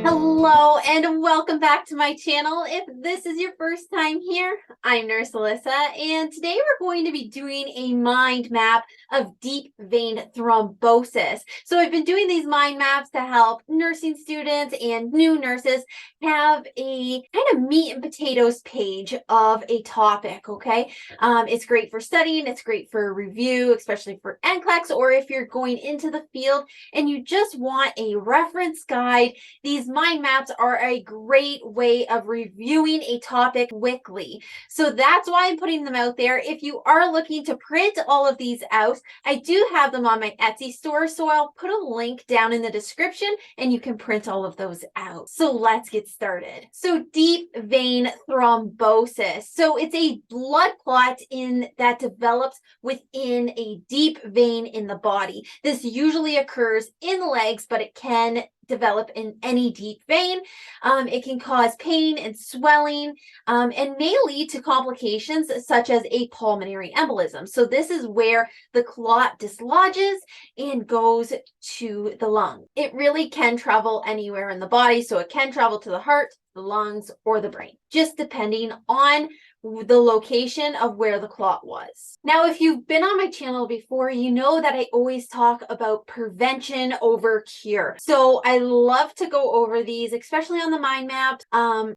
Hello and welcome back to my channel. If this is your first time here, I'm Nurse Alyssa, and today we're going to be doing a mind map of deep vein thrombosis. So I've been doing these mind maps to help nursing students and new nurses have a kind of meat and potatoes page of a topic, okay? It's great for studying, it's great for review, especially for NCLEX, or if you're going into the field and you just want a reference guide. These mind maps are a great way of reviewing a topic quickly. So that's why I'm putting them out there. If you are looking to print all of these out, I do have them on my Etsy store. So I'll put a link down in the description and you can print all of those out. So let's get started. So deep vein thrombosis. So it's a blood clot that develops within a deep vein in the body. This usually occurs in the legs, but it can develop in any deep vein. It can cause pain and swelling and may lead to complications such as a pulmonary embolism. So this is where the clot dislodges and goes to the lung. It really can travel anywhere in the body. So it can travel to the heart, the lungs, or the brain, just depending on the location of where the clot was. Now, if you've been on my channel before, you know that I always talk about prevention over cure. So I love to go over these, especially on the mind maps,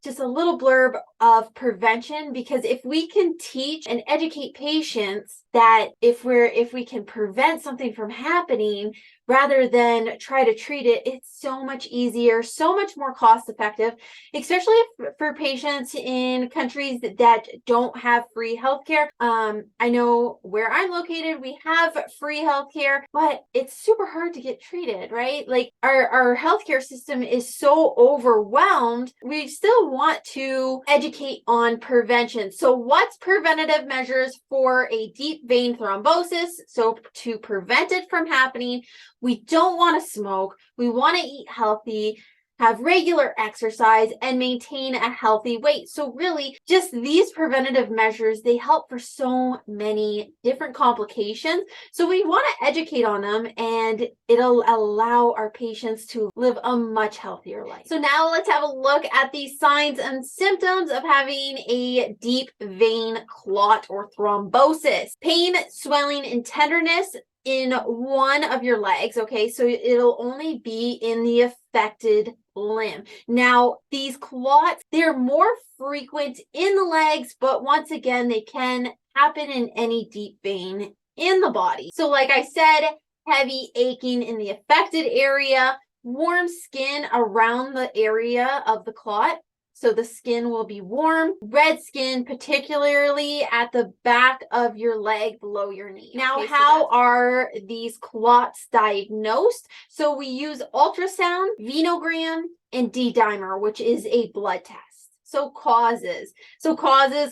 just a little blurb of prevention, because if we can teach and educate patients that if we can prevent something from happening rather than try to treat it, it's so much easier, so much more cost effective, especially for patients in countries that don't have free healthcare. I know where I'm located, we have free healthcare, but it's super hard to get treated, right? Like our healthcare system is so overwhelmed. We still want to educate on prevention. So what's preventative measures for a deep vein thrombosis? So to prevent it from happening, we don't want to smoke. We want to eat healthy, have regular exercise, and maintain a healthy weight. So really, just these preventative measures, they help for so many different complications. So we want to educate on them, and it'll allow our patients to live a much healthier life. So now let's have a look at the signs and symptoms of having a deep vein clot or thrombosis. Pain, swelling, and tenderness in one of your legs, okay? So it'll only be in the affected limb. Now, these clots, they're more frequent in the legs, but once again, they can happen in any deep vein in the body. So like I said, heavy aching in the affected area, warm skin around the area of the clot. So the skin will be warm, red skin, particularly at the back of your leg below your knee. Now, how are these clots diagnosed? So we use ultrasound, venogram, and D-dimer, which is a blood test. So causes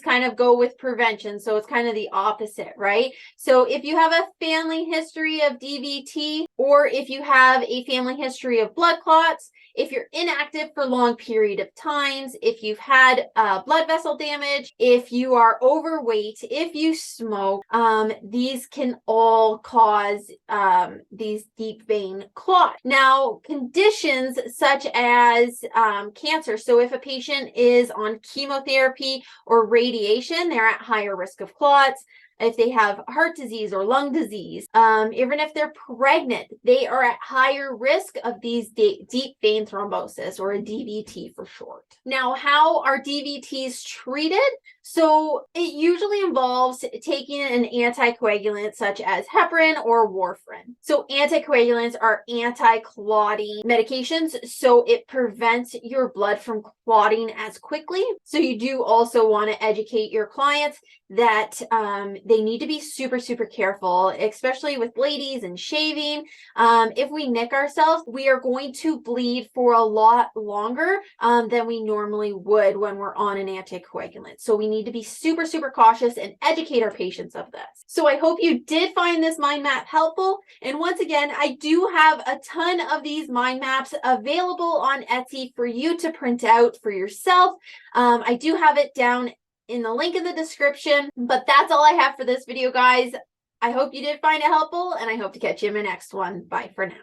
kind of go with prevention. So it's kind of the opposite, right? So if you have a family history of DVT, or if you have a family history of blood clots, if you're inactive for long period of times, if you've had blood vessel damage, if you are overweight, if you smoke, these can all cause these deep vein clots. Now, conditions such as cancer. So if a patient is on chemotherapy or radiation, they're at higher risk of clots. If they have heart disease or lung disease, even if they're pregnant, they are at higher risk of these deep vein thrombosis, or a DVT for short. Now, how are DVTs treated? So it usually involves taking an anticoagulant such as heparin or warfarin. So anticoagulants are anti-clotting medications, so it prevents your blood from clotting as quickly. So you do also want to educate your clients that they need to be super, super careful, especially with ladies and shaving. If we nick ourselves, we are going to bleed for a lot longer than we normally would when we're on an anticoagulant. So we need to be super, super cautious and educate our patients of this. So I hope you did find this mind map helpful. And once again, I do have a ton of these mind maps available on Etsy for you to print out for yourself. I do have it down in the link in the description, but that's all I have for this video, guys. I hope you did find it helpful, and I hope to catch you in my next one. Bye for now.